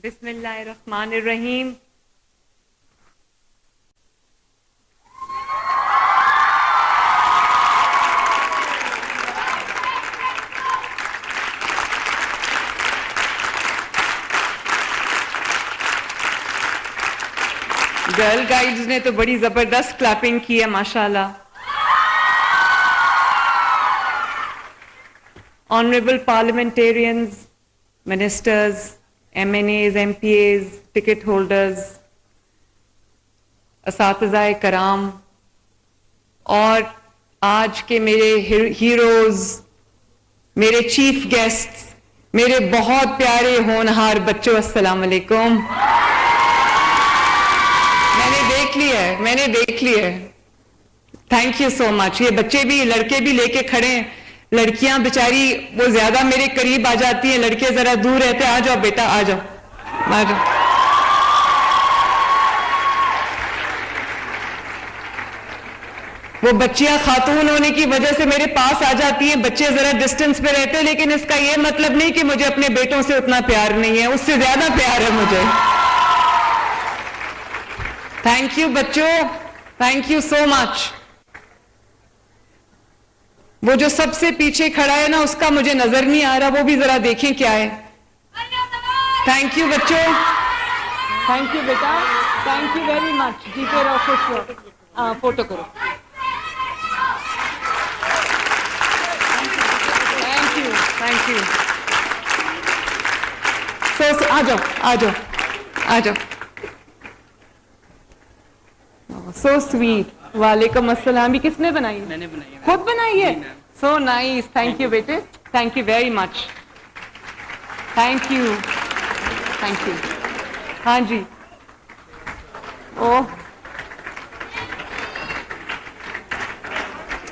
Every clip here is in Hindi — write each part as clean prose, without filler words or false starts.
बिस्मिल्लाहिर्रहमानिर्रहीम। गर्ल गाइड्स ने तो बड़ी जबरदस्त क्लैपिंग की है माशाल्लाह। Honourable parliamentarians, ministers, MNAs, MPAs, ticket holders, असातिज़ाए कराम और आज के मेरे हीरोज, मेरे चीफ गेस्ट्स, मेरे बहुत प्यारे होनहार बच्चों, अस्सलाम वालेकुम। मैंने देख लिया है। Thank you so much. ये बच्चे भी, लड़के भी लेके खड़े हैं, लड़कियां बेचारी वो ज्यादा मेरे करीब आ जाती हैं, लड़के जरा दूर रहते हैं। आ जाओ बेटा, आ जाओ, आ जाओ। वो बच्चियां खातून होने की वजह से मेरे पास आ जाती हैं, बच्चे जरा डिस्टेंस पे रहते हैं, लेकिन इसका ये मतलब नहीं कि मुझे अपने बेटों से उतना प्यार नहीं है, उससे ज्यादा प्यार है मुझे। थैंक यू बच्चों, थैंक यू सो मच। वो जो सबसे पीछे खड़ा है ना, उसका मुझे नजर नहीं आ रहा, वो भी जरा देखें क्या है। थैंक यू बच्चों, थैंक यू बेटा, थैंक यू वेरी मच। जीते रहो, खुश रहो। फोटो करो। Thank you, thank you. So आ जाओ, आ जाओ, आ जाओ। So sweet. वालेकुम अस्सलाम। भी किसने बनाई? मैंने बनाई है। खुद बनाई है? सो नाइस। थैंक यू बेटे, thank you very much. Thank you, thank you. हाँ जी। ओह,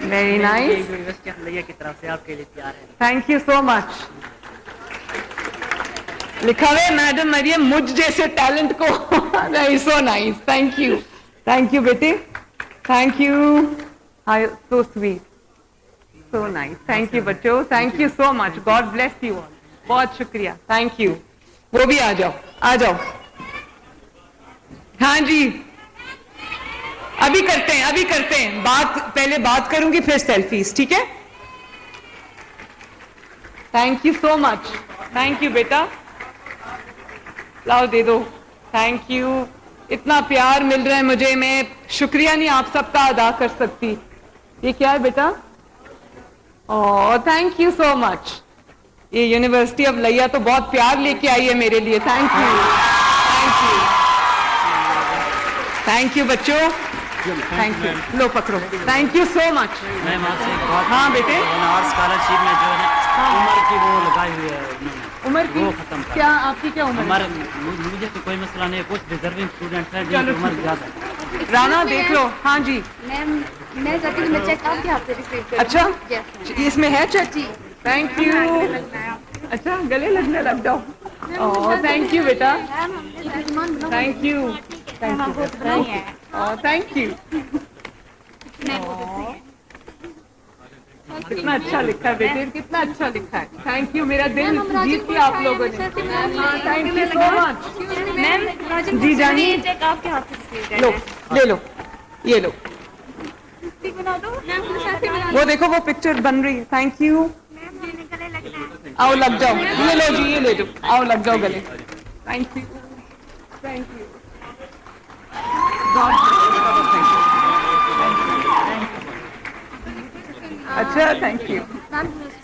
वेरी नाइस। यूनिवर्सिटी ऑफ लैया की तरफ से आपके लिए तैयार है। Thank you so much. लिखा हुआ है मैडम मरियम मुझ जैसे टैलेंट को। नहीं, so nice. Thank you, thank you बेटे, thank you. Hi, so sweet, so nice. Thank you बच्चों, thank you so much. God bless you all. बहुत शुक्रिया, थैंक यू। वो भी आ जाओ, आ जाओ। हाँ जी, अभी करते हैं, अभी करते हैं बात। पहले बात करूंगी, फिर सेल्फीज, ठीक है? Thank you so much. Thank you बेटा, लाओ दे दो। Thank you. इतना प्यार मिल रहा है मुझे, मैं शुक्रिया नहीं आप सबका अदा कर सकती। ये क्या है बेटा? ओह, थैंक यू सो मच। ये यूनिवर्सिटी ऑफ लैया तो बहुत प्यार लेके आई है मेरे लिए। Thank you, thank you, thank you बच्चों, थैंक यू। लो पकड़ो। Thank you so much. Ma'am आपसे एक बात। हाँ बेटे। स्कॉलरशिप में जो है उम्र की वो लगाई हुई है, उम्र की वो खत्म कर। क्या आपकी क्या उम्र है? हमारे मुझे तो कोई मसला नहीं है, कुछ डिजर्विंग स्टूडेंट हैं जिनकी उम्र ज्यादा है। राना देख लो। हाँ जी मैम, मैं चाहती हूँ मैं चेक आपके हाथ से रिसीव करूँ। अच्छा, Yes, इसमें है चेक? जी। Thank you. अच्छा, गले लगने लग जाओ। ओह, थैंक यू बेटा, thank you, thank you, thank you. कितना अच्छा लिखा है बेटे, कितना अच्छा लिखा है। थैंक यू, मेरा दिल जीत लिया आप लोगों ने। Thank you so much. Ma'am ji जानिए। चेक आपके हाथ से रिसीव लो, ले लो, ये लो। बना दो। मैम, वो देखो, वो पिक्चर बन रही है। Thank you. गले लगना है। आओ लग जाओ, ये लो जी, ये ले जाओ, आओ लग जाओ गले। Thank you, thank you. अच्छा, थैंक यू,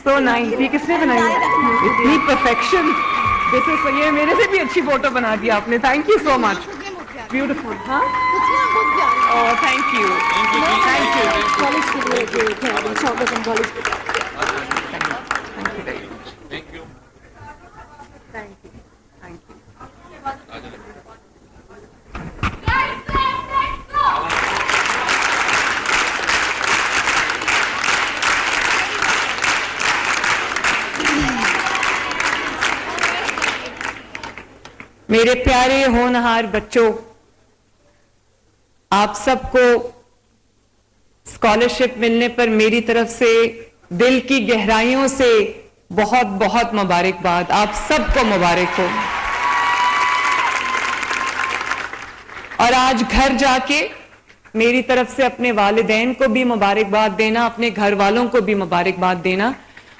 सो नाइस। ये किसने बनाई है? इतनी परफेक्शन। दिस इज, ये मेरे से भी अच्छी फोटो बना दी आपने। Thank you so much, beautiful. हाँ, oh thank you, thank you. College के लिए जो थे, शौकत कॉलेज के Thank you very much. Thank you. Thank you. Thank you. मेरे प्यारे होनहार बच्चों, आप सबको स्कॉलरशिप मिलने पर मेरी तरफ से दिल की गहराइयों से बहुत बहुत मुबारकबाद। आप सबको मुबारक हो। और आज घर जाके मेरी तरफ से अपने वालिदैन को भी मुबारकबाद देना, अपने घर वालों को भी मुबारकबाद देना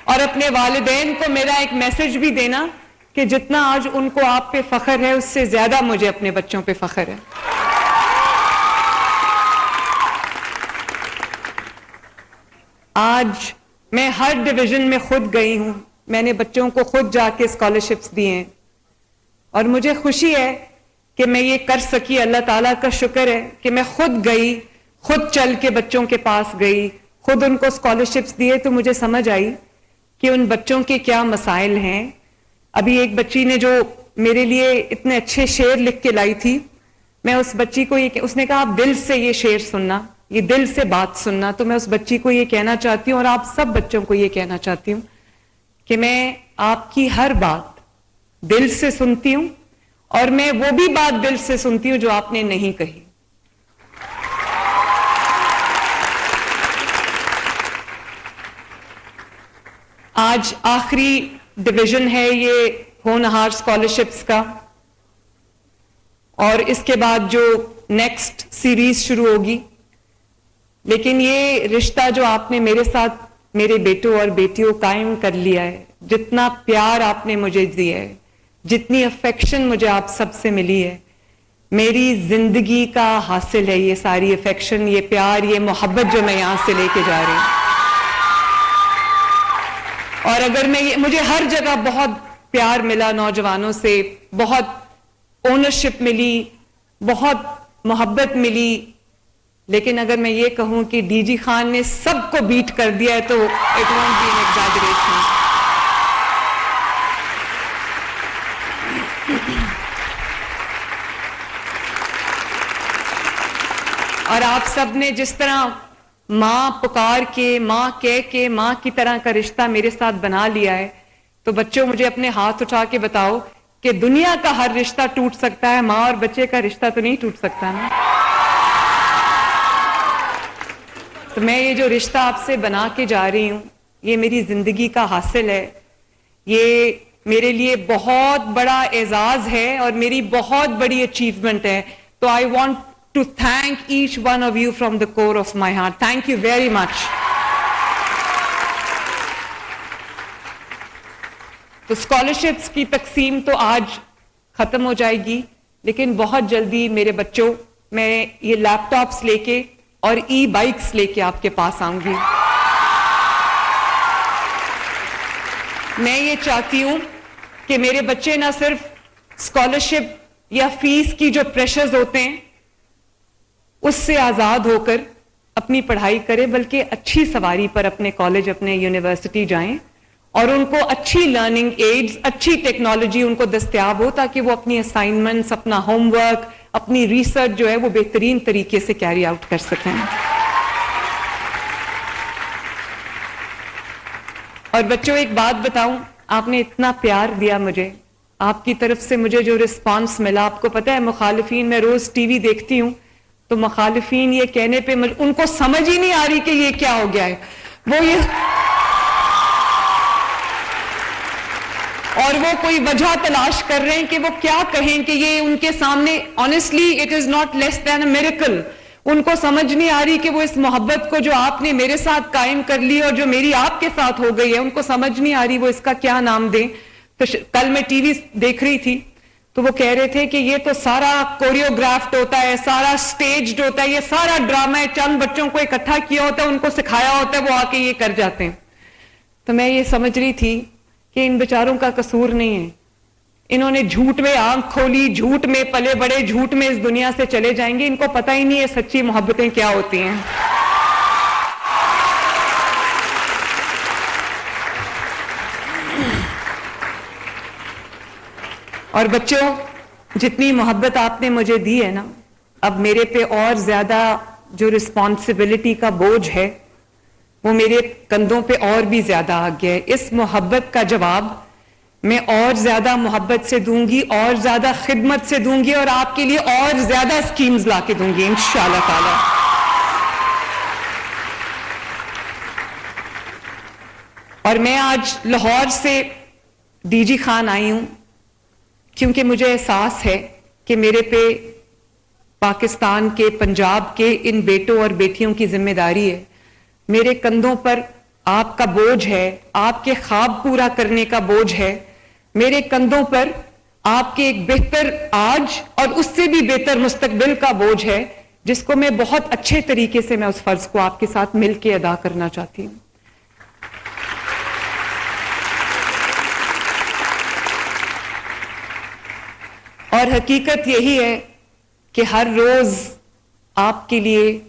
और अपने वालिदैन को मेरा एक मैसेज भी देना कि जितना आज उनको आप पे फख्र है उससे ज्यादा मुझे अपने बच्चों पे फख्र है। आज मैं हर डिवीजन में खुद गई हूं, मैंने बच्चों को खुद जाके स्कॉलरशिप्स दिए हैं और मुझे खुशी है कि मैं ये कर सकी। अल्लाह ताला का शुक्र है कि मैं खुद गई, खुद चल के बच्चों के पास गई, खुद उनको स्कॉलरशिप्स दिए। तो मुझे समझ आई कि उन बच्चों के क्या मसाइल हैं। अभी एक बच्ची ने जो मेरे लिए इतने अच्छे शेर लिख के लाई थी, मैं उस बच्ची को ये, उसने कहा आप दिल से ये शेर सुनना, ये दिल से बात सुनना। तो मैं उस बच्ची को ये कहना चाहती हूँ और आप सब बच्चों को ये कहना चाहती हूँ कि मैं आपकी हर बात दिल से सुनती हूं और मैं वो भी बात दिल से सुनती हूं जो आपने नहीं कही। आज आखिरी डिवीजन है ये होनहार स्कॉलरशिप्स का और इसके बाद जो नेक्स्ट सीरीज शुरू होगी। लेकिन ये रिश्ता जो आपने मेरे साथ, मेरे बेटों और बेटियों कायम कर लिया है, जितना प्यार आपने मुझे दिया है, जितनी अफेक्शन मुझे आप सबसे मिली है, मेरी जिंदगी का हासिल है ये सारी अफेक्शन, ये प्यार, ये मोहब्बत जो मैं यहां से लेके जा रही हूं। और अगर मैं ये, मुझे हर जगह बहुत प्यार मिला नौजवानों से, बहुत ओनरशिप मिली, बहुत मोहब्बत मिली, लेकिन अगर मैं ये कहूं कि डीजी खान ने सबको बीट कर दिया है तो it won't be an exaggeration. और आप सब ने जिस तरह मां पुकार के, मां कह के, मां की तरह का रिश्ता मेरे साथ बना लिया है, तो बच्चों मुझे अपने हाथ उठा के बताओ कि दुनिया का हर रिश्ता टूट सकता है, मां और बच्चे का रिश्ता तो नहीं टूट सकता ना। तो मैं ये जो रिश्ता आपसे बना के जा रही हूं, ये मेरी जिंदगी का हासिल है, ये मेरे लिए बहुत बड़ा एजाज है और मेरी बहुत बड़ी अचीवमेंट है। तो I want to thank each one of you from the core of my heart. Thank you very much. तो स्कॉलरशिप्स की तकसीम तो आज खत्म हो जाएगी, लेकिन बहुत जल्दी मेरे बच्चों, मैं ये लैपटॉप्स लेके और ई बाइक्स लेके आपके पास आऊंगी। मैं ये चाहती हूं कि मेरे बच्चे ना सिर्फ स्कॉलरशिप या फीस की जो प्रेशर्स होते हैं उससे आजाद होकर अपनी पढ़ाई करें, बल्कि अच्छी सवारी पर अपने कॉलेज, अपने यूनिवर्सिटी जाएं और उनको अच्छी लर्निंग एड्स, अच्छी टेक्नोलॉजी उनको दस्तयाब हो, ताकि वो अपनी असाइनमेंट्स, अपना होमवर्क, अपनी रिसर्च जो है वो बेहतरीन तरीके से कैरी आउट कर सकें। और बच्चों एक बात बताऊं, आपने इतना प्यार दिया मुझे, आपकी तरफ से मुझे जो रिस्पांस मिला, आपको पता है मुखालिफिन, मैं रोज टीवी देखती हूं तो मुखालिफिन ये कहने पे उनको समझ ही नहीं आ रही कि ये क्या हो गया है, वो ये और वो कोई वजह तलाश कर रहे हैं कि वो क्या कहें कि ये उनके सामने, honestly it is not less than a miracle. उनको समझ नहीं आ रही कि वो इस मोहब्बत को जो आपने मेरे साथ कायम कर ली और जो मेरी आपके साथ हो गई है, उनको समझ नहीं आ रही वो इसका क्या नाम दें। तो कल मैं टीवी देख रही थी तो वो कह रहे थे कि ये तो सारा कोरियोग्राफ्ड होता है, सारा स्टेज्ड होता है, ये सारा ड्रामा है, चंद बच्चों को इकट्ठा किया होता है, उनको सिखाया होता है, वो आके ये कर जाते हैं। तो मैं ये समझ रही थी कि इन बेचारों का कसूर नहीं है, इन्होंने झूठ में आंख खोली, झूठ में पले बड़े, झूठ में इस दुनिया से चले जाएंगे, इनको पता ही नहीं है सच्ची मोहब्बतें क्या होती हैं। और बच्चों जितनी मोहब्बत आपने मुझे दी है ना, अब मेरे पे और ज्यादा जो रिस्पॉन्सिबिलिटी का बोझ है वो मेरे कंधों पे और भी ज्यादा आ गया है। इस मोहब्बत का जवाब मैं और ज्यादा मोहब्बत से दूंगी, और ज्यादा खिदमत से दूंगी, और आपके लिए और ज्यादा स्कीम्स लाके दूंगी इंशाअल्लाह ताला। और मैं आज लाहौर से डीजी खान आई हूं क्योंकि मुझे एहसास है कि मेरे पे पाकिस्तान के, पंजाब के इन बेटों और बेटियों की जिम्मेदारी है। मेरे कंधों पर आपका बोझ है, आपके ख्वाब पूरा करने का बोझ है। मेरे कंधों पर आपके एक बेहतर आज और उससे भी बेहतर मुस्तकबिल का बोझ है, जिसको मैं बहुत अच्छे तरीके से मैं उस फर्ज को आपके साथ मिलकर अदा करना चाहती हूं। और हकीकत यही है कि हर रोज आपके लिए,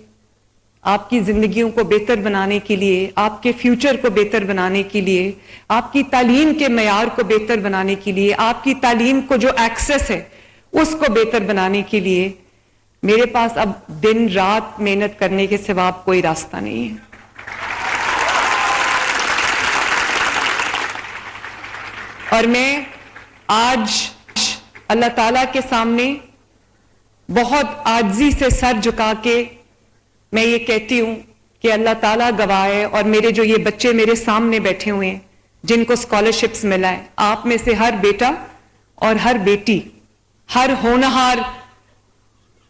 आपकी जिंदगियों को बेहतर बनाने के लिए, आपके फ्यूचर को बेहतर बनाने के लिए, आपकी तालीम के मयार को बेहतर बनाने के लिए, आपकी तालीम को जो एक्सेस है उसको बेहतर बनाने के लिए मेरे पास अब दिन रात मेहनत करने के सिवा अब कोई रास्ता नहीं है। और मैं आज अल्लाह ताला के सामने बहुत आजिज़ी से सर झुका के मैं ये कहती हूं कि अल्लाह ताला गवाह है, और मेरे जो ये बच्चे मेरे सामने बैठे हुए हैं जिनको स्कॉलरशिप्स मिला है, आप में से हर बेटा और हर बेटी, हर होनहार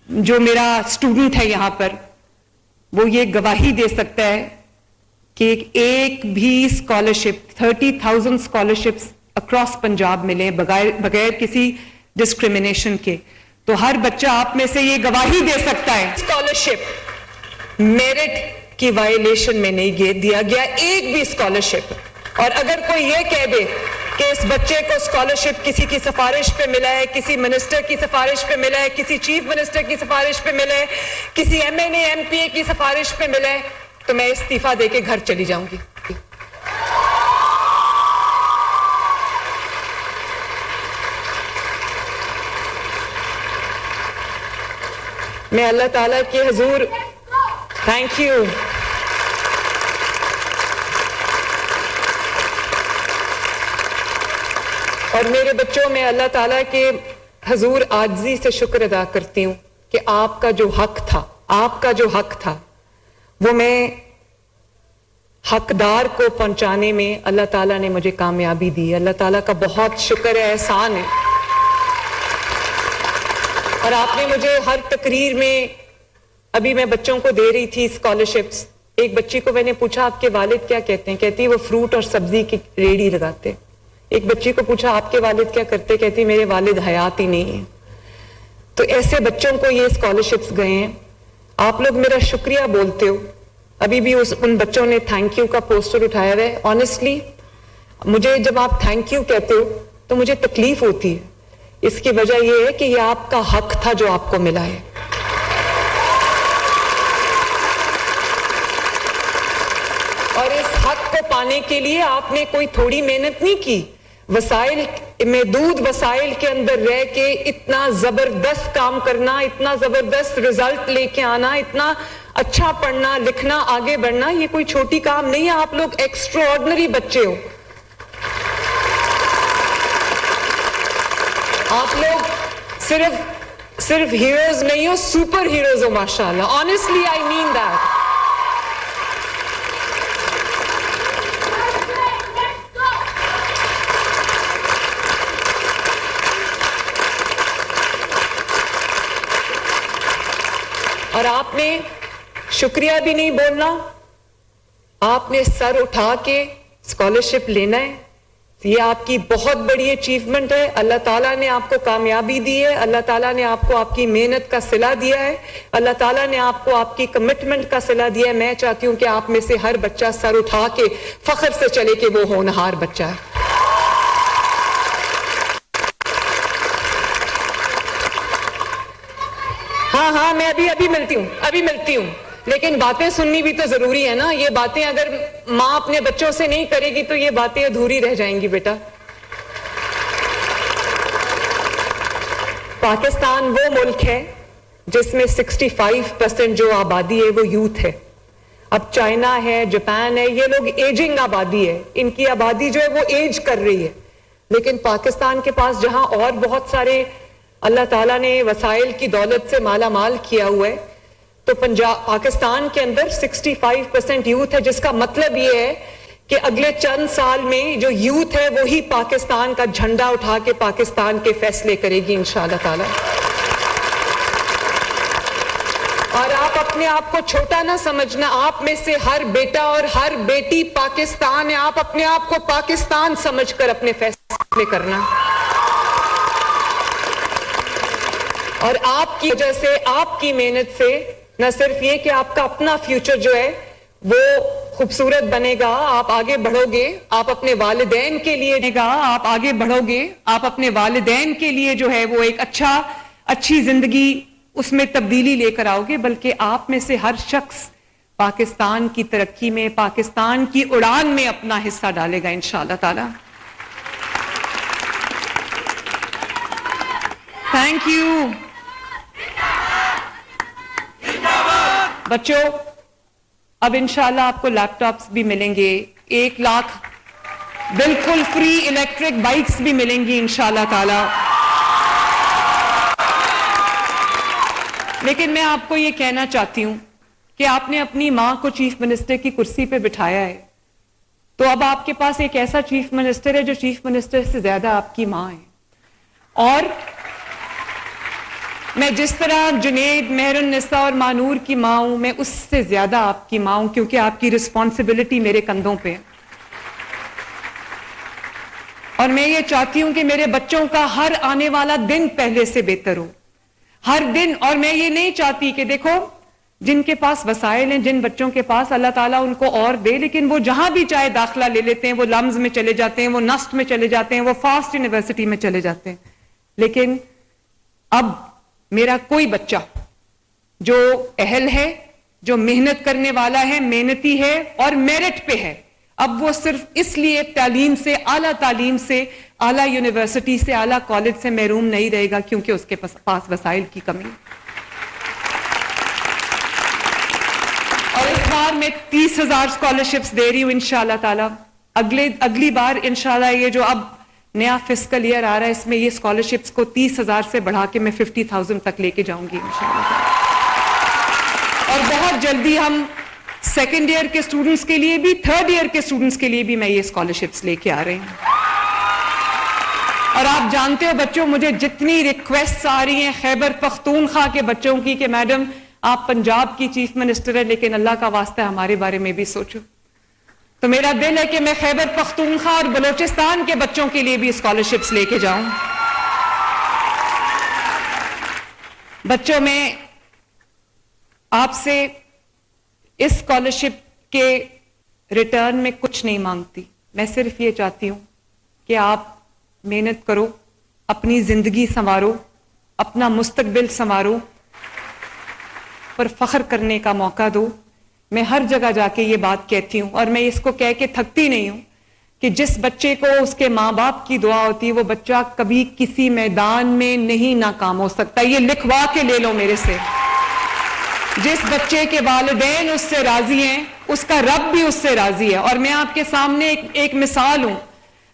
जो मेरा स्टूडेंट है यहां पर, वो ये गवाही दे सकता है कि एक भी स्कॉलरशिप, 30,000 स्कॉलरशिप्स अक्रॉस पंजाब मिले बगैर किसी डिस्क्रिमिनेशन के। तो हर बच्चा आप में से ये गवाही दे सकता है स्कॉलरशिप मेरिट की वायलेशन में नहीं दिया गया एक भी स्कॉलरशिप। और अगर कोई ये कह दे कि इस बच्चे को स्कॉलरशिप किसी की सिफारिश पे मिला है, किसी मिनिस्टर की सिफारिश पे मिला है, किसी चीफ मिनिस्टर की सिफारिश पे मिला है, किसी एमएनए एमपीए की सिफारिश पे मिला है, तो मैं इस्तीफा देके घर चली जाऊंगी। मैं अल्लाह ताला के हुजूर थैंक यू, और मेरे बच्चों में अल्लाह ताला के हुजूर आजिज़ी से शुक्र अदा करती हूं कि आपका जो हक था, आपका जो हक था, वो मैं हकदार को पहुंचाने में अल्लाह ताला ने मुझे कामयाबी दी। अल्लाह ताला का बहुत शुक्र है, एहसान है। और आपने मुझे हर तकरीर में, अभी मैं बच्चों को दे रही थी स्कॉलरशिप्स, एक बच्ची को मैंने पूछा आपके वालिद क्या कहते हैं, कहती वो फ्रूट और सब्जी की रेडी लगाते। एक बच्ची को पूछा आपके वालिद क्या करते, कहती मेरे वालिद हयात ही नहीं है। तो ऐसे बच्चों को ये स्कॉलरशिप्स गए हैं। आप लोग मेरा शुक्रिया बोलते हो, अभी भी उन बच्चों ने थैंक यू का पोस्टर उठाया हुआ है। ऑनेस्टली मुझे जब आप थैंक यू कहते हो तो मुझे तकलीफ होती है। इसकी वजह यह है कि यह आपका हक था जो आपको मिला है। और इस हक को पाने के लिए आपने कोई थोड़ी मेहनत नहीं की। वसाइल, महदूद वसाइल के अंदर रह के इतना जबरदस्त काम करना, इतना जबरदस्त रिजल्ट लेके आना, इतना अच्छा पढ़ना लिखना, आगे बढ़ना, ये कोई छोटी काम नहीं है। आप लोग एक्स्ट्राऑर्डिनरी बच्चे हो। आप लोग सिर्फ हीरोज नहीं हो, सुपर हीरोज हो माशाल्लाह। Honestly I mean that. और आपने शुक्रिया भी नहीं बोलना, आपने सर उठा के स्कॉलरशिप लेना है। ये आपकी बहुत बड़ी अचीवमेंट है। अल्लाह ताला ने आपको कामयाबी दी है, अल्लाह ताला ने आपको आपकी मेहनत का सिला दिया है, अल्लाह ताला ने आपको आपकी कमिटमेंट का सिला दिया है। मैं चाहती हूं कि आप में से हर बच्चा सर उठा के फख्र से चले कि वो होनहार बच्चा है। हाँ, मैं अभी मिलती हूं, लेकिन बातें सुननी भी तो जरूरी है ना। ये बातें अगर मां अपने बच्चों से नहीं करेगी तो ये बातें अधूरी रह जाएंगी बेटा। पाकिस्तान वो मुल्क है जिसमें 65% जो आबादी है वो यूथ है। अब चाइना है, जापान है, ये लोग एजिंग आबादी है, इनकी आबादी जो है वो एज कर रही है। लेकिन पाकिस्तान के पास जहां और बहुत सारे अल्लाह ताला ने वसाइल की दौलत से माला माल किया हुआ है, तो पाकिस्तान के अंदर 65% यूथ है, जिसका मतलब ये है कि अगले चंद साल में जो यूथ है वो ही पाकिस्तान का झंडा उठा के पाकिस्तान के फैसले करेगी इंशाअल्लाह ताला। अपने आप को छोटा ना समझना, आप में से हर बेटा और हर बेटी पाकिस्तान है। आप अपने आप को पाकिस्तान समझकर अपने फैसले करना, और आपकी वजह से, आपकी मेहनत से न सिर्फ ये कि आपका अपना फ्यूचर जो है वो खूबसूरत बनेगा, आप आगे बढ़ोगे, आप अपने वालिदैन के लिए आप आगे बढ़ोगे, आप अपने वालिदैन के लिए जो है वो एक अच्छी जिंदगी उसमें तब्दीली लेकर आओगे, बल्कि आप में से हर शख्स पाकिस्तान की तरक्की में, पाकिस्तान की उड़ान में अपना हिस्सा डालेगा इंशाअल्लाह ताला। थैंक यू बच्चों। अब इंशाअल्लाह आपको लैपटॉप्स भी मिलेंगे, 1 लाख बिल्कुल फ्री इलेक्ट्रिक बाइक्स भी मिलेंगी इंशाअल्लाह ताला। लेकिन मैं आपको ये कहना चाहती हूं कि आपने अपनी मां को चीफ मिनिस्टर की कुर्सी पे बिठाया है, तो अब आपके पास एक ऐसा चीफ मिनिस्टर है जो चीफ मिनिस्टर से ज्यादा आपकी मां है। और मैं जिस तरह जुनेद, मेहरुन्निसा और मानूर की मां हूं, मैं उससे ज्यादा आपकी मां हूं, क्योंकि आपकी रिस्पॉन्सिबिलिटी मेरे कंधों पे है। और मैं ये चाहती हूं कि मेरे बच्चों का हर आने वाला दिन पहले से बेहतर हो, हर दिन। और मैं ये नहीं चाहती कि देखो, जिनके पास वसाइल हैं, जिन बच्चों के पास, अल्लाह ताला उनको और दे, लेकिन वो जहां भी चाहे दाखिला ले लेते हैं, वो लम्ज में चले जाते हैं, वो नस्ट में चले जाते हैं, वो फास्ट यूनिवर्सिटी में चले जाते हैं। लेकिन अब मेरा कोई बच्चा जो अहल है, जो मेहनत करने वाला है, मेहनती है और मेरिट पे है, अब वो सिर्फ इसलिए तालीम से, आला तालीम से, आला यूनिवर्सिटी से, आला कॉलेज से महरूम नहीं रहेगा क्योंकि उसके पास वसाइल की कमी है। और इस बार मैं 30,000 स्कॉलरशिप्स दे रही हूं इंशाअल्लाह ताला। अगली बार इंशाअल्लाह ये जो अब नया फिस्कल ईयर आ रहा है, इसमें ये स्कॉलरशिप्स को 30,000 से बढ़ा के मैं 50,000 तक लेके जाऊंगी इंशाअल्लाह। और बहुत जल्दी हम सेकेंड ईयर के स्टूडेंट्स के लिए भी, थर्ड ईयर के स्टूडेंट्स के लिए भी मैं ये स्कॉलरशिप्स लेके आ रही हूं। और आप जानते हो बच्चों, मुझे जितनी रिक्वेस्ट आ रही हैं खैबर पख्तूनख्वा के बच्चों की कि मैडम आप पंजाब की चीफ मिनिस्टर है, लेकिन अल्लाह का वास्ता हमारे बारे में भी सोचो। तो मेरा दिल है कि मैं खैबर पख्तूनख्वा और बलोचिस्तान के बच्चों के लिए भी स्कॉलरशिप्स लेके जाऊं। बच्चों, मैं आपसे इस स्कॉलरशिप के रिटर्न में कुछ नहीं मांगती, मैं सिर्फ ये चाहती हूं कि आप मेहनत करो, अपनी जिंदगी संवारो, अपना मुस्तकबिल संवारो, पर फख्र करने का मौका दो। मैं हर जगह जाके ये बात कहती हूं और मैं इसको कह के थकती नहीं हूं कि जिस बच्चे को उसके माँ बाप की दुआ होती है, वो बच्चा कभी किसी मैदान में नहीं नाकाम हो सकता। ये लिखवा के ले लो मेरे से। जिस बच्चे के वालिदैन उससे राजी हैं, उसका रब भी उससे राजी है। और मैं आपके सामने एक मिसाल हूं।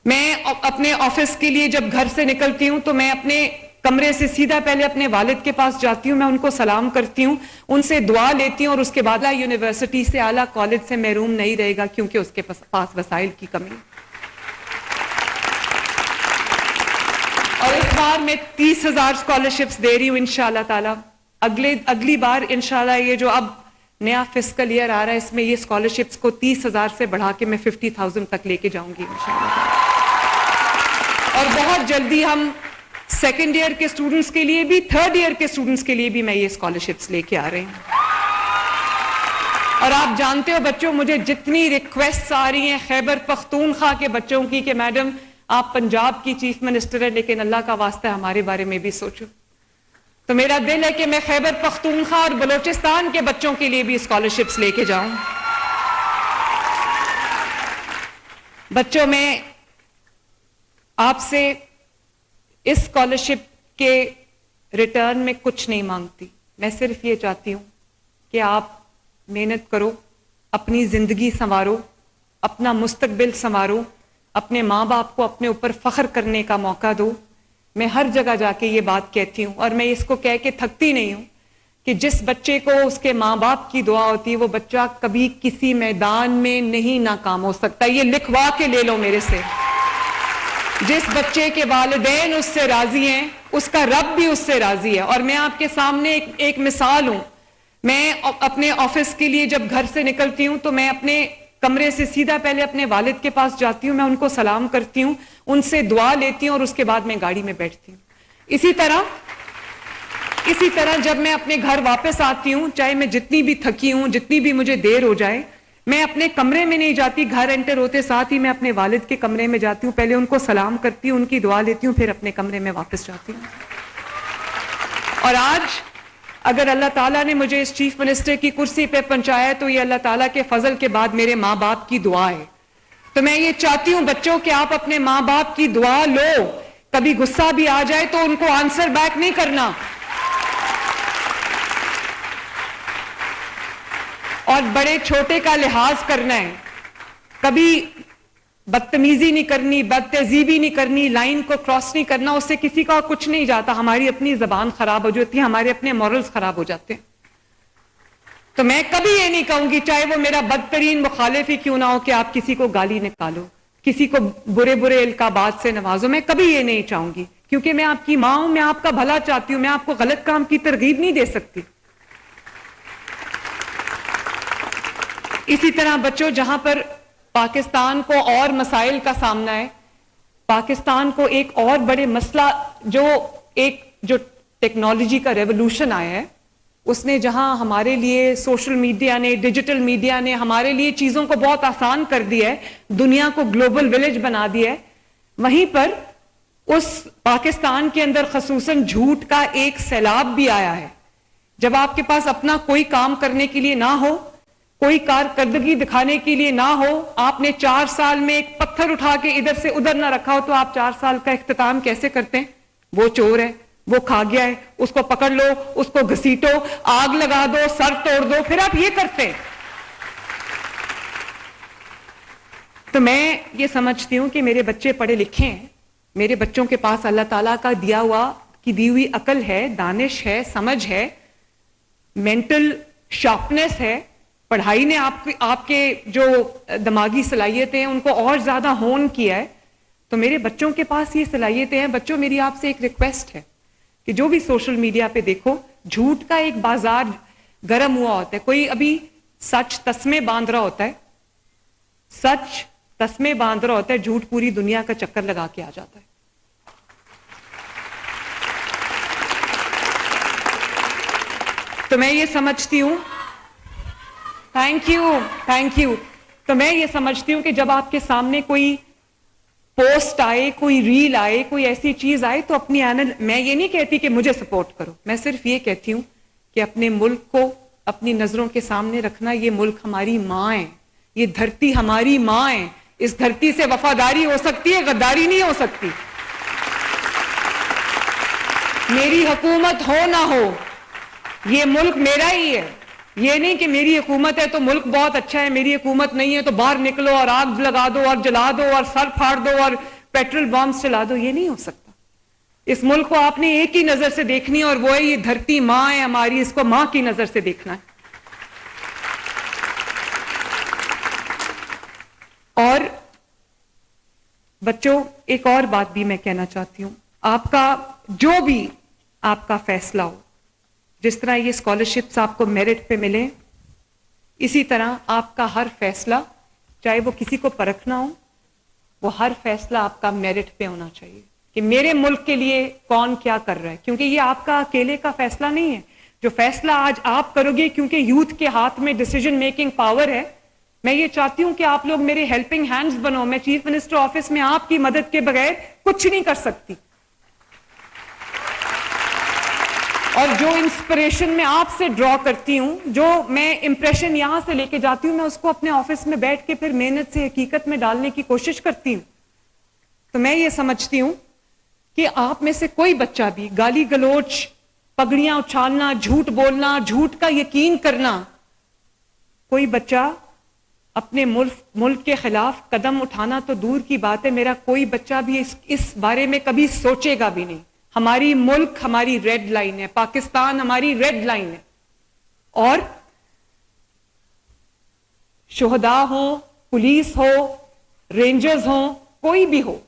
मैं अपने ऑफिस के लिए जब घर से निकलती हूं तो मैं अपने कमरे से सीधा पहले अपने वालिद के पास जाती हूं, मैं उनको सलाम करती हूं, उनसे दुआ लेती हूं, और उसके बाद यूनिवर्सिटी से, आला कॉलेज से महरूम नहीं रहेगा क्योंकि उसके पास वसाइल की कमी है। और इस बार मैं 30,000 स्कॉलरशिप्स दे रही हूं इंशाअल्लाह ताला। अगली बार इंशाअल्लाह ये जो अब नया फिस्कल ईयर आ रहा है, इसमें ये स्कॉलरशिप्स को 30,000 से बढ़ा के मैं 50,000 तक लेके जाऊंगी इंशाअल्लाह। और बहुत जल्दी हम सेकेंड ईयर के स्टूडेंट्स के लिए भी, थर्ड ईयर के स्टूडेंट्स के लिए भी मैं ये स्कॉलरशिप्स लेके आ रही हूं। और आप जानते हो बच्चों, मुझे जितनी रिक्वेस्ट आ रही हैं खैबर पख्तूनख्वा के बच्चों की कि मैडम आप पंजाब की चीफ मिनिस्टर है, लेकिन अल्लाह का वास्ता हमारे बारे में भी सोचो। तो मेरा दिल है कि मैं खैबर पख्तूनख्वा और बलोचिस्तान के बच्चों के लिए भी स्कॉलरशिप्स लेके जाऊं। बच्चों, मैं आपसे इस स्कॉलरशिप के रिटर्न में कुछ नहीं मांगती, मैं सिर्फ ये चाहती हूं कि आप मेहनत करो, अपनी जिंदगी संवारो, अपना मुस्तकबिल संवारो, अपने माँ बाप को अपने ऊपर फख्र करने का मौका दो। मैं हर जगह जाके ये बात कहती हूं और मैं इसको कह के थकती नहीं हूं कि जिस बच्चे को उसके माँ बाप की दुआ होती है, वो बच्चा कभी किसी मैदान में नहीं नाकाम हो सकता। ये लिखवा के ले लो मेरे से। जिस बच्चे के वालिदैन उससे राजी हैं, उसका रब भी उससे राजी है। और मैं आपके सामने एक मिसाल हूं। मैं अपने ऑफिस के लिए जब घर से निकलती हूं तो मैं अपने कमरे से सीधा पहले अपने वालिद के पास जाती हूं, मैं उनको सलाम करती हूं, उनसे दुआ लेती हूं और उसके बाद मैं गाड़ी में बैठती हूं। इसी तरह जब मैं अपने घर वापस आती हूं, चाहे मैं जितनी भी थकी हूं, जितनी भी मुझे देर हो जाए, मैं अपने कमरे में नहीं जाती, घर एंटर होते साथ ही मैं अपने वालिद के कमरे में जाती हूं, पहले उनको सलाम करती हूं, उनकी दुआ लेती हूं, फिर अपने कमरे में वापस जाती हूं। और आज अगर अल्लाह ताला ने मुझे इस चीफ मिनिस्टर की कुर्सी पे पहुंचाया तो ये अल्लाह ताला के फजल के बाद मेरे माँ बाप की दुआ है। तो मैं ये चाहती हूं बच्चों कि आप अपने माँ बाप की दुआ लो, कभी गुस्सा भी आ जाए तो उनको आंसर बैक नहीं करना, और बड़े छोटे का लिहाज करना है, कभी बदतमीजी नहीं करनी, बदतहजीबी नहीं करनी, लाइन को क्रॉस नहीं करना, उससे किसी का कुछ नहीं जाता, हमारी अपनी जबान खराब हो जाती है, हमारे अपने मॉरल्स खराब हो जाते हैं। तो मैं कभी ये नहीं कहूंगी, चाहे वो मेरा बदतरीन मुखालिफ ही क्यों ना हो, कि आप किसी को गाली निकालो, किसी को बुरे बुरे इल्काबात से नवाजो, मैं कभी ये नहीं चाहूंगी, क्योंकि मैं आपकी मां हूं, मैं आपका भला चाहती हूं, मैं आपको गलत काम की तरगीब नहीं दे सकती। इसी तरह बच्चों, जहां पर पाकिस्तान को और मसाइल का सामना है, पाकिस्तान को एक और बड़े मसला, जो टेक्नोलॉजी का रेवोल्यूशन आया है, उसने जहां हमारे लिए सोशल मीडिया ने, डिजिटल मीडिया ने हमारे लिए चीजों को बहुत आसान कर दिया है, दुनिया को ग्लोबल विलेज बना दिया है, वहीं पर उस पाकिस्तान के अंदर खसूसन झूठ का एक सैलाब भी आया है। जब आपके पास अपना कोई काम करने के लिए ना हो, कोई कारकर्दगी दिखाने के लिए ना हो, आपने 4 साल में एक पत्थर उठा के इधर से उधर ना रखा हो, तो आप 4 साल का इख्तिताम कैसे करते हैं? वो चोर है, वो खा गया है, उसको पकड़ लो, उसको घसीटो, आग लगा दो, सर तोड़ दो, फिर आप ये करते हैं। तो मैं ये समझती हूं कि मेरे बच्चे पढ़े लिखे हैं, मेरे बच्चों के पास अल्लाह ताला का दी हुई अकल है, दानिश है, समझ है, मेंटल शार्पनेस है, पढ़ाई ने आपके जो दिमागी सलाहियतें हैं उनको और ज्यादा होन किया है। तो मेरे बच्चों के पास ये सलाहियतें हैं। बच्चों, मेरी आपसे एक रिक्वेस्ट है कि जो भी सोशल मीडिया पे देखो, झूठ का एक बाजार गर्म हुआ होता है। कोई अभी सच तस्मे बांध रहा होता है, सच तस्मे बांध रहा होता है, झूठ पूरी दुनिया का चक्कर लगा के आ जाता है। तो मैं ये समझती हूं, थैंक यू। तो मैं ये समझती हूं कि जब आपके सामने कोई पोस्ट आए, कोई रील आए, कोई ऐसी चीज आए, तो अपनी मैं ये नहीं कहती कि मुझे सपोर्ट करो, मैं सिर्फ ये कहती हूं कि अपने मुल्क को अपनी नजरों के सामने रखना। ये मुल्क हमारी माँ है, ये धरती हमारी माँ है, इस धरती से वफादारी हो सकती है, गद्दारी नहीं हो सकती। मेरी हुकूमत हो ना हो, ये मुल्क मेरा ही है। ये नहीं कि मेरी हुकूमत है तो मुल्क बहुत अच्छा है, मेरी हुकूमत नहीं है तो बाहर निकलो और आग लगा दो और जला दो और सर फाड़ दो और पेट्रोल बॉम्ब चला दो। ये नहीं हो सकता। इस मुल्क को आपने एक ही नजर से देखनी है, और वो है ये धरती माँ है हमारी, इसको माँ की नजर से देखना है। और बच्चों, एक और बात भी मैं कहना चाहती हूं, आपका जो भी आपका फैसला हो, जिस तरह ये स्कॉलरशिप्स आपको मेरिट पे मिले, इसी तरह आपका हर फैसला, चाहे वो किसी को परखना हो, वो हर फैसला आपका मेरिट पे होना चाहिए कि मेरे मुल्क के लिए कौन क्या कर रहा है। क्योंकि ये आपका अकेले का फैसला नहीं है। जो फैसला आज आप करोगे, क्योंकि यूथ के हाथ में डिसीजन मेकिंग पावर है, मैं ये चाहती हूं कि आप लोग मेरे हेल्पिंग हैंड्स बनो। मैं चीफ मिनिस्टर ऑफिस में आपकी मदद के बगैर कुछ नहीं कर सकती। और जो इंस्पिरेशन मैं आपसे ड्रॉ करती हूं, जो मैं इंप्रेशन यहां से लेके जाती हूं, मैं उसको अपने ऑफिस में बैठ के फिर मेहनत से हकीकत में डालने की कोशिश करती हूं। तो मैं ये समझती हूं कि आप में से कोई बच्चा भी गाली गलोच, पगड़ियां उछालना, झूठ बोलना, झूठ का यकीन करना, कोई बच्चा अपने मुल्क के खिलाफ कदम उठाना तो दूर की बात है, मेरा कोई बच्चा भी इस बारे में कभी सोचेगा भी नहीं। हमारी मुल्क हमारी रेड लाइन है, पाकिस्तान हमारी रेड लाइन है। और शोहदा हो, पुलिस हो, रेंजर्स हो, कोई भी हो,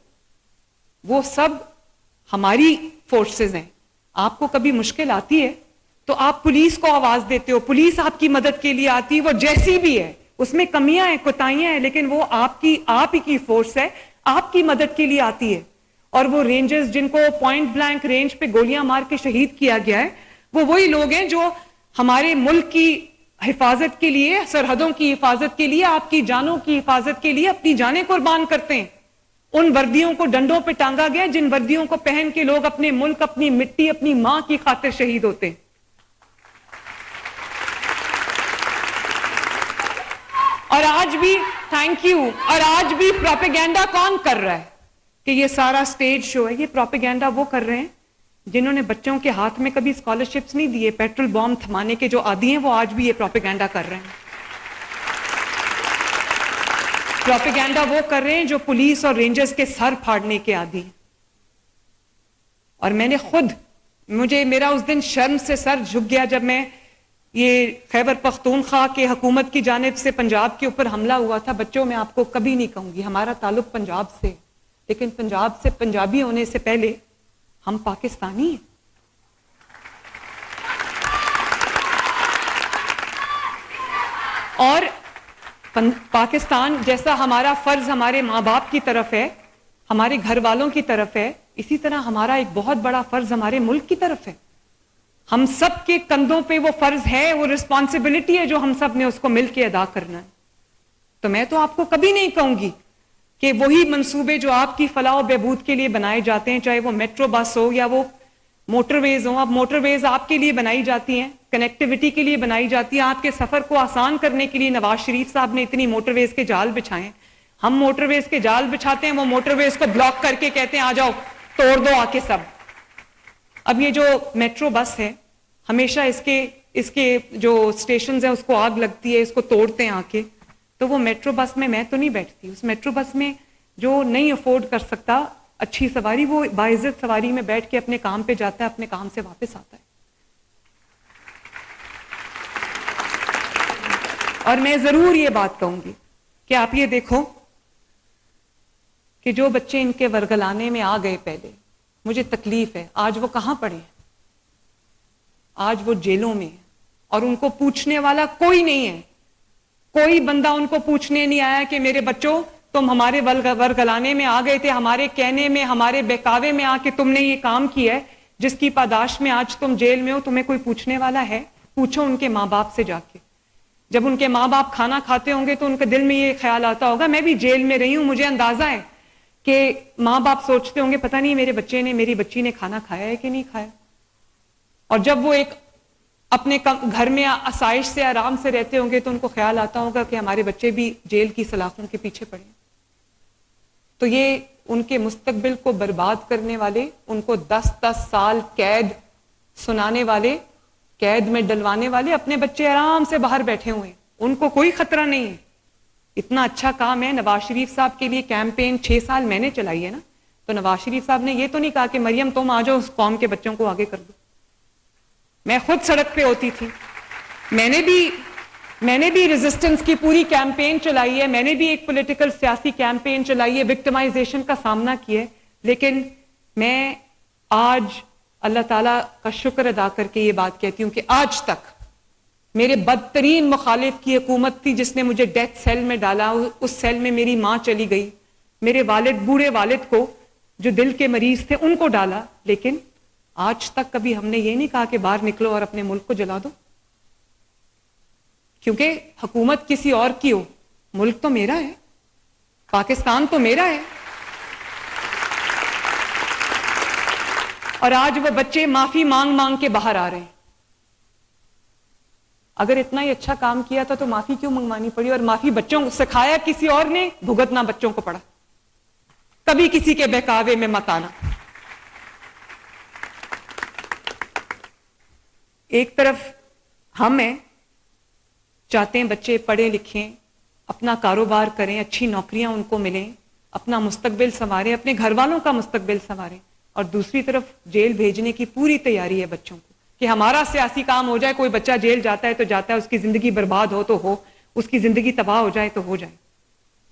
वो सब हमारी फोर्सेस हैं। आपको कभी मुश्किल आती है तो आप पुलिस को आवाज देते हो, पुलिस आपकी मदद के लिए आती है, वो जैसी भी है, उसमें कमियां हैं, कोताहियां हैं, लेकिन वो आप ही की फोर्स है, आपकी मदद के लिए आती है। और वो रेंजर्स जिनको पॉइंट ब्लैंक रेंज पे गोलियां मार के शहीद किया गया है, वो वही लोग हैं जो हमारे मुल्क की हिफाजत के लिए, सरहदों की हिफाजत के लिए, आपकी जानों की हिफाजत के लिए अपनी जानें कुर्बान करते हैं। उन वर्दियों को डंडों पे टांगा गया जिन वर्दियों को पहन के लोग अपने मुल्क, अपनी मिट्टी, अपनी मां की खातिर शहीद होते हैं। और आज भी थैंक यू, और आज भी प्रोपेगेंडा कौन कर रहा है कि ये सारा स्टेज शो है? ये प्रोपेगेंडा वो कर रहे हैं जिन्होंने बच्चों के हाथ में कभी स्कॉलरशिप्स नहीं दिए, पेट्रोल बॉम्ब थमाने के जो आदी हैं, वो आज भी ये प्रोपेगेंडा कर रहे हैं। प्रोपेगेंडा वो कर रहे हैं जो पुलिस और रेंजर्स के सर फाड़ने के आदी हैं। और मैंने खुद, मेरा उस दिन शर्म से सर झुक गया जब मैं ये खैबर पख्तूनख्वा के हुकूमत की जानिब से पंजाब के ऊपर हमला हुआ था। बच्चों, मैं आपको कभी नहीं कहूंगी हमारा ताल्लुक पंजाब से, लेकिन पंजाब से पंजाबी होने से पहले हम पाकिस्तानी हैं। और पाकिस्तान जैसा हमारा फर्ज हमारे माँ बाप की तरफ है, हमारे घर वालों की तरफ है, इसी तरह हमारा एक बहुत बड़ा फर्ज हमारे मुल्क की तरफ है। हम सब के कंधों पे वो फर्ज है, वो रिस्पॉन्सिबिलिटी है जो हम सब ने उसको मिलकर अदा करना है। तो मैं तो आपको कभी नहीं कहूंगी कि वही मंसूबे जो आपकी फलाह बहबूद के लिए बनाए जाते हैं, चाहे वो मेट्रो बस हो या वो मोटरवेज हो। अब मोटरवेज आपके लिए बनाई जाती हैं, कनेक्टिविटी के लिए बनाई जाती है, आपके सफर को आसान करने के लिए नवाज शरीफ साहब ने इतनी मोटरवेज के जाल बिछाए। हम मोटरवेज के जाल बिछाते हैं, वो मोटरवेज को ब्लॉक करके कहते हैं आ जाओ तोड़ दो आके सब। अब ये जो मेट्रो बस है, हमेशा इसके जो स्टेशन है उसको आग लगती है, इसको तोड़ते हैं आके। तो वो मेट्रो बस में मैं तो नहीं बैठती। उस मेट्रो बस में जो नहीं अफोर्ड कर सकता अच्छी सवारी, वो बाइज्जत सवारी में बैठ के अपने काम पे जाता है, अपने काम से वापस आता है। और मैं जरूर ये बात कहूंगी कि आप ये देखो कि जो बच्चे इनके वर्गलाने में आ गए पहले, मुझे तकलीफ है, आज वो कहां पड़े? आज वो जेलों में है और उनको पूछने वाला कोई नहीं है। कोई बंदा उनको पूछने नहीं आया कि मेरे बच्चों तुम हमारे वर्गलाने में आ गए थे, हमारे कहने में, हमारे बहकावे में आके तुमने ये काम किया है जिसकी पादाश में आज तुम जेल में हो। तुम्हें कोई पूछने वाला है? पूछो उनके माँ बाप से जाके। जब उनके माँ बाप खाना खाते होंगे तो उनके दिल में ये ख्याल आता होगा, मैं भी जेल में रही हूं, मुझे अंदाजा है कि माँ बाप सोचते होंगे पता नहीं मेरे बच्चे ने, मेरी बच्ची ने खाना खाया है कि नहीं खाया। और जब वो एक अपने घर में आसाइश से, आराम से रहते होंगे तो उनको ख्याल आता होगा कि हमारे बच्चे भी जेल की सलाखों के पीछे पड़े। तो ये उनके मुस्तकबिल को बर्बाद करने वाले, उनको 10-10 साल कैद सुनाने वाले, कैद में डलवाने वाले अपने बच्चे आराम से बाहर बैठे हुए, उनको कोई खतरा नहीं है। इतना अच्छा काम है। नवाज शरीफ साहब के लिए कैंपेन 6 साल मैंने चलाई है ना, तो नवाज शरीफ साहब ने ये तो नहीं कहा कि मरियम तुम आ जाओ उस कौम के बच्चों को आगे कर दो। मैं खुद सड़क पे होती थी, मैंने भी रेजिस्टेंस की पूरी कैंपेन चलाई है, मैंने भी एक पॉलिटिकल सियासी कैंपेन चलाई है, विक्टिमाइजेशन का सामना किया है। लेकिन मैं आज अल्लाह ताला का शुक्र अदा करके ये बात कहती हूं कि आज तक मेरे बदतरीन मुखालिफ की हुकूमत थी जिसने मुझे डेथ सेल में डाला। उस सेल में मेरी मां चली गई, मेरे वालिद, बूढ़े वालिद को जो दिल के मरीज थे उनको डाला। लेकिन आज तक कभी हमने ये नहीं कहा कि बाहर निकलो और अपने मुल्क को जला दो, क्योंकि हुकूमत किसी और की हो, मुल्क तो मेरा है, पाकिस्तान तो मेरा है। और आज वो बच्चे माफी मांग मांग के बाहर आ रहे हैं। अगर इतना ही अच्छा काम किया था तो माफी क्यों मंगवानी पड़ी? और माफी बच्चों को सिखाया किसी और ने, भुगतना बच्चों को पड़ा। कभी किसी के बहकावे में मत आना। एक तरफ हम हैं, चाहते हैं बच्चे पढ़े लिखें, अपना कारोबार करें, अच्छी नौकरियां उनको मिलें, अपना मुस्तकबिल संवारें, अपने घर वालों का मुस्तकबिल संवारें। और दूसरी तरफ जेल भेजने की पूरी तैयारी है बच्चों को कि हमारा सियासी काम हो जाए। कोई बच्चा जेल जाता है तो जाता है, उसकी जिंदगी बर्बाद हो तो हो, उसकी जिंदगी तबाह हो जाए तो हो जाए।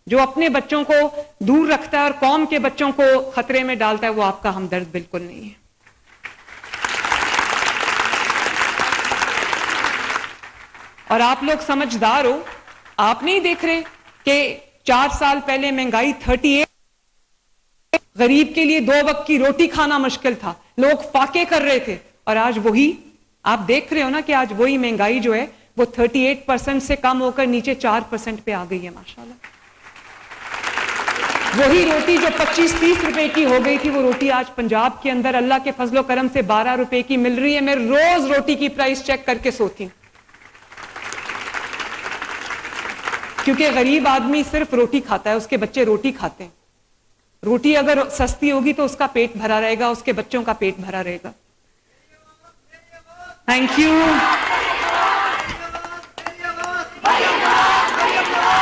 जो अपने बच्चों को दूर रखता है और कौम के बच्चों को खतरे में डालता है, वो आपका हमदर्द बिल्कुल नहीं है। और आप लोग समझदार हो, आप नहीं देख रहे कि 4 साल पहले महंगाई 38, गरीब के लिए 2 वक्त की रोटी खाना मुश्किल था, लोग फाके कर रहे थे, और आज वही आप देख रहे हो ना कि आज वही महंगाई जो है वो 38% से कम होकर नीचे 4% पे आ गई है माशाल्लाह। वही रोटी जो 25-30 रुपए की हो गई थी, वो रोटी आज पंजाब के अंदर अल्लाह के फजलो करम से 12 रुपए की मिल रही है। मैं रोज रोटी की प्राइस चेक करके सोती हूं, क्योंकि गरीब आदमी सिर्फ रोटी खाता है, उसके बच्चे रोटी खाते हैं। रोटी अगर सस्ती होगी तो उसका पेट भरा रहेगा, उसके बच्चों का पेट भरा रहेगा। Thank you,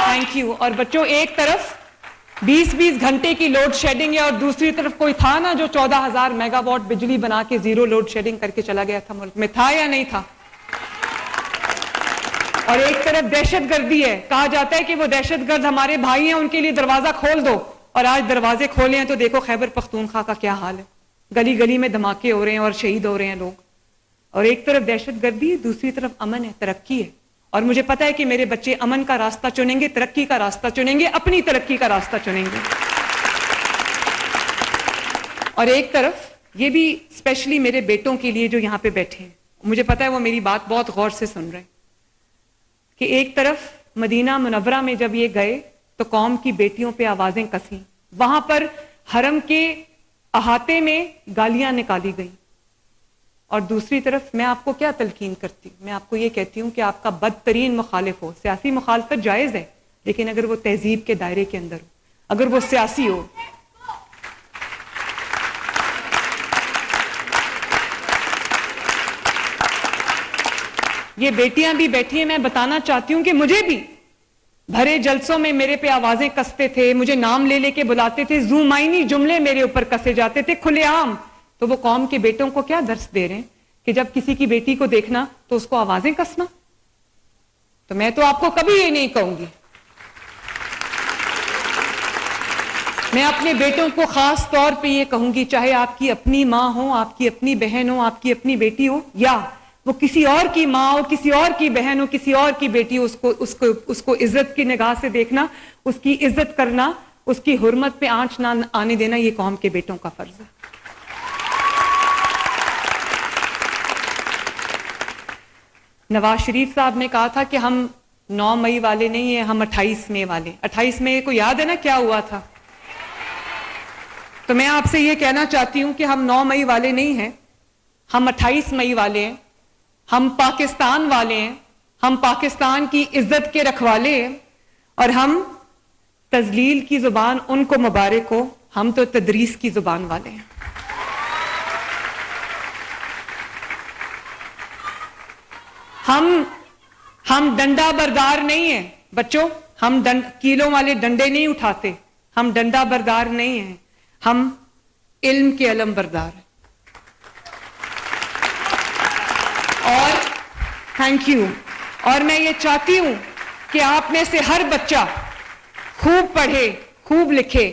thank you. और बच्चों, एक तरफ 20-20 घंटे की लोड शेडिंग है और दूसरी तरफ कोई था ना जो 14,000 मेगावाट बिजली बना के जीरो लोड शेडिंग करके चला गया था मुल्क में, था या नहीं था? और एक तरफ दहशतगर्दी है, कहा जाता है कि वो दहशतगर्द हमारे भाई हैं, उनके लिए दरवाजा खोल दो, और आज दरवाजे खोले हैं तो देखो खैबर पख्तूनख्वा का क्या हाल है। गली गली में धमाके हो रहे हैं और शहीद हो रहे हैं लोग। और एक तरफ दहशतगर्दी है, दूसरी तरफ अमन है, तरक्की है। और मुझे पता है कि मेरे बच्चे अमन का रास्ता चुनेंगे, तरक्की का रास्ता चुनेंगे, अपनी तरक्की का रास्ता चुनेंगे। और एक तरफ ये भी स्पेशली मेरे बेटों के लिए जो यहां पे बैठे हैं, मुझे पता है वो मेरी बात बहुत गौर से सुन रहे हैं, कि एक तरफ मदीना मुनव्वरा में जब ये गए तो कौम की बेटियों पे आवाजें कसी, वहां पर हरम के अहाते में गालियां निकाली गई। और दूसरी तरफ मैं आपको क्या तलकीन करती हूँ, मैं आपको ये कहती हूँ कि आपका बदतरीन मुखालिफ हो, सियासी मुखालफत जायज है, लेकिन अगर वो तहजीब के दायरे के अंदर हो, अगर वो सियासी हो। ये बेटियां भी बैठी हैं, मैं बताना चाहती हूं कि मुझे भी भरे जलसों में मेरे पे आवाजें कसते थे, मुझे नाम ले लेके बुलाते थे, जुमाइनी जुमले मेरे ऊपर कसे जाते थे खुलेआम। तो वो कौम के बेटों को क्या दर्स दे रहे हैं कि जब किसी की बेटी को देखना तो उसको आवाजें कसना? तो मैं तो आपको कभी ये नहीं कहूंगी। मैं अपने बेटों को खास तौर पे ये कहूंगी, चाहे आपकी अपनी माँ हो, आपकी अपनी बहन हो, आपकी अपनी बेटी हो, या वो किसी और की माँ हो, किसी और की बहन हो, किसी और की बेटी हो, उसको इज्जत की निगाह से देखना, उसकी इज्जत करना, उसकी हुर्मत पे आंच ना आने देना, ये कौम के बेटों का फर्ज है। नवाज शरीफ साहब ने कहा था कि हम 9 मई वाले नहीं है, हम 28 मई वाले। 28 मई को याद है ना क्या हुआ था? तो मैं आपसे ये कहना चाहती हूं कि हम 9 मई वाले नहीं हैं, हम 28 मई वाले हैं, हम पाकिस्तान वाले हैं, हम पाकिस्तान की इज्जत के रखवाले हैं, और हम तजलील की जुबान उनको मुबारक हो, हम तो तदरीस की जुबान वाले हैं। हम डंडा बरदार नहीं है बच्चों, हम कीलों वाले डंडे नहीं उठाते, हम डंडा बरदार नहीं है, हम इल्म के अलम बरदार हैं। और थैंक यू। और मैं ये चाहती हूं कि आप में से हर बच्चा खूब पढ़े, खूब लिखे,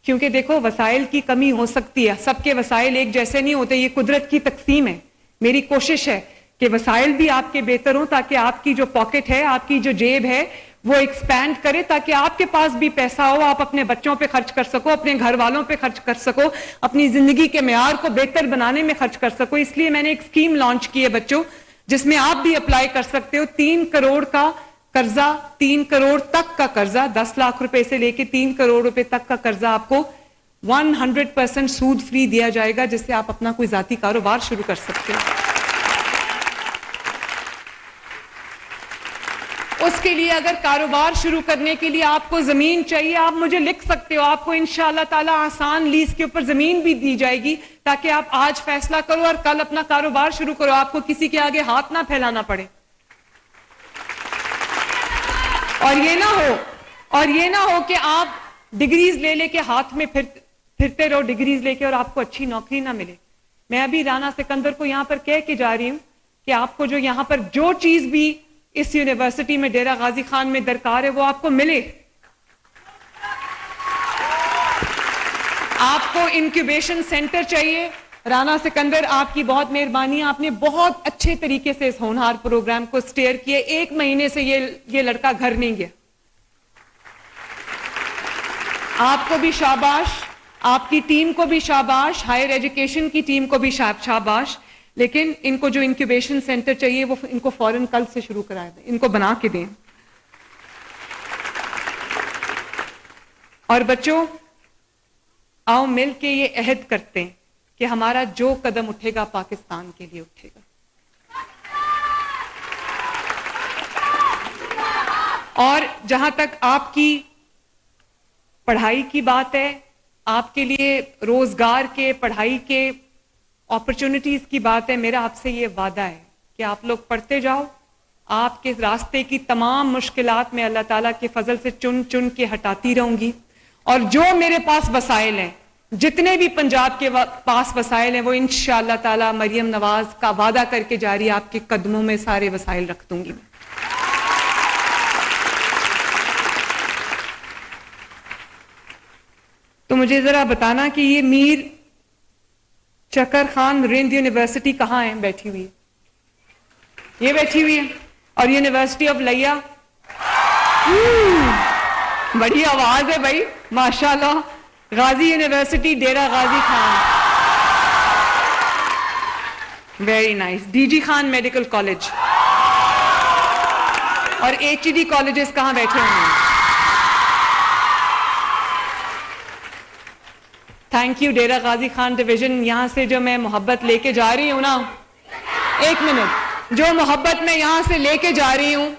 क्योंकि देखो वसाइल की कमी हो सकती है, सबके वसाइल एक जैसे नहीं होते, ये कुदरत की तकसीम है। मेरी कोशिश है कि वसाइल भी आपके बेहतर हो, ताकि आपकी जो पॉकेट है, आपकी जो जेब है, वो एक्सपैंड करे, ताकि आपके पास भी पैसा हो, आप अपने बच्चों पे खर्च कर सको, अपने घर वालों पे खर्च कर सको, अपनी जिंदगी के मेयार को बेहतर बनाने में खर्च कर सको। इसलिए मैंने एक स्कीम लॉन्च की है बच्चों, जिसमें आप भी अप्लाई कर सकते हो। 3 करोड़ का कर्जा, 3 करोड़ तक का कर्जा, 10 लाख रुपए से लेके 3 करोड़ रुपए तक का कर्जा आपको 100% सूद फ्री दिया जाएगा, जिससे आप अपना कोई जाती कारोबार शुरू कर सकते हो। उसके लिए अगर कारोबार शुरू करने के लिए आपको जमीन चाहिए, आप मुझे लिख सकते हो, आपको इंशाअल्लाह ताला आसान लीज के ऊपर जमीन भी दी जाएगी, ताकि आप आज फैसला करो और कल अपना कारोबार शुरू करो, आपको किसी के आगे हाथ ना फैलाना पड़े। और ये ना हो कि आप डिग्रीज ले लेके हाथ में फिरते रहो, डिग्रीज लेके, और आपको अच्छी नौकरी ना मिले। मैं अभी राना सिकंदर को यहां पर कह के जा रही हूं कि आपको जो यहां पर जो चीज भी इस यूनिवर्सिटी में डेरा गाजी खान में दरकार है, वो आपको मिले। आपको इंक्यूबेशन सेंटर चाहिए, राना सिकंदर, आपकी बहुत मेहरबानी, आपने बहुत अच्छे तरीके से इस होनहार प्रोग्राम को स्टेयर किए। 1 महीने से ये लड़का घर नहीं गया। आपको भी शाबाश, आपकी टीम को भी शाबाश, हायर एजुकेशन की टीम को भी शाबाश। लेकिन इनको जो इंक्यूबेशन सेंटर चाहिए वो इनको फौरन कल से शुरू करा दें, इनको बना के दें। और बच्चों, आओ मिल के ये अहद करते हैं कि हमारा जो कदम उठेगा पाकिस्तान के लिए उठेगा। और जहां तक आपकी पढ़ाई की बात है, आपके लिए रोजगार के, पढ़ाई के अपॉर्चुनिटीज की बात है, मेरा आपसे ये वादा है कि आप लोग पढ़ते जाओ। आपके रास्ते की तमाम मुश्किलात में अल्लाह ताला के फजल से चुन चुन के हटाती रहूंगी। और जो मेरे पास वसाइल हैं, जितने भी पंजाब के पास वसाइल हैं, वो इंशाअल्लाह ताला मरियम नवाज का वादा करके जा रही है, आपके कदमों में सारे वसाइल रख दूंगी मैं। तो मुझे जरा बताना कि ये मीर चकर खान रिंद यूनिवर्सिटी कहाँ है? बैठी हुई है, ये बैठी हुई है। और यूनिवर्सिटी ऑफ लिया, बड़ी आवाज है भाई, माशाल्लाह। Ghazi university, Dera Ghazi Khan, very nice. DG Khan medical college और HED कॉलेजेस कहां बैठे हुए हैं? Thank you Dera Ghazi Khan division. यहां से जो मैं मोहब्बत लेके जा रही हूं ना, 1 मिनट, जो मोहब्बत मैं यहां से लेके जा रही हूं,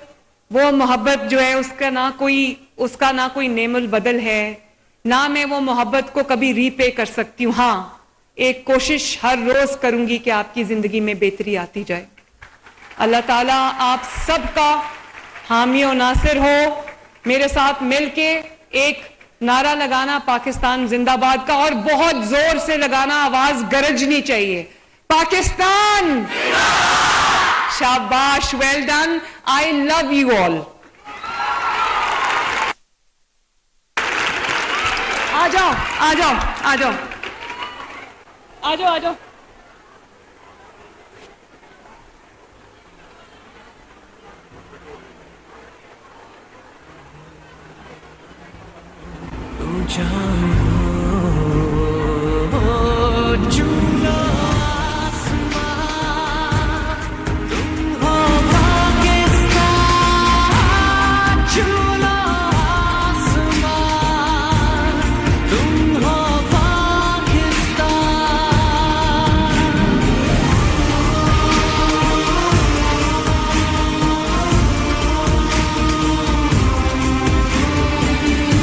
वो मोहब्बत जो है उसका ना कोई नेमुल बदल है, ना मैं वो मोहब्बत को कभी रीपे कर सकती हूं। हां, एक कोशिश हर रोज करूंगी कि आपकी जिंदगी में बेहतरी आती जाए। अल्लाह ताला आप सबका हामी और नासिर हो। मेरे साथ मिलके एक नारा लगाना पाकिस्तान जिंदाबाद का, और बहुत जोर से लगाना, आवाज गरजनी चाहिए, पाकिस्तान। शाबाश, well done, I love you all. आ जाओ आ जाओ आ जाओ आ जाओ आ जाओ। जाऊं